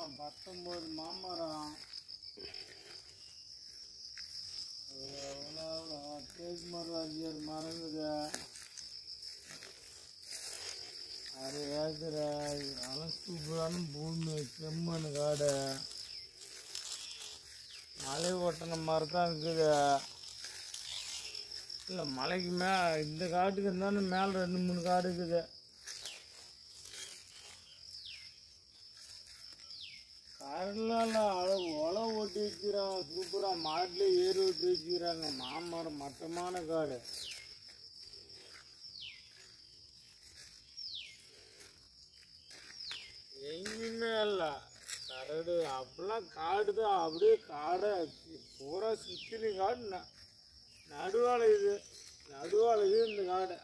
19 மாமரம், தேக்கு மரம் 5 மரங்குது, 6 ஏக்கரை. நல்லா சூப்பரான பூமி, செம்மண் காடு, மலை ஒட்டின மரம் தான் இருக்குது. இல்லை மலைக்கு இந்த காட்டுக்கு இருந்தாலும் மேலே 2-3 காடு இருக்குது. கரெல்லாம் உழவு ஓட்டி வச்சுக்கிறாங்க, சூப்பராக மாட்டில் ஏறி ஓட்டி வச்சுக்கிறாங்க. மாமரம் மட்டமான காடு. எங்கேயுமே இல்லை கரடு, அப்படிலாம் காடு தான். அப்படியே காடை பூரா சுற்றிலும் காடு. நடுவாழை இது இந்த காடு.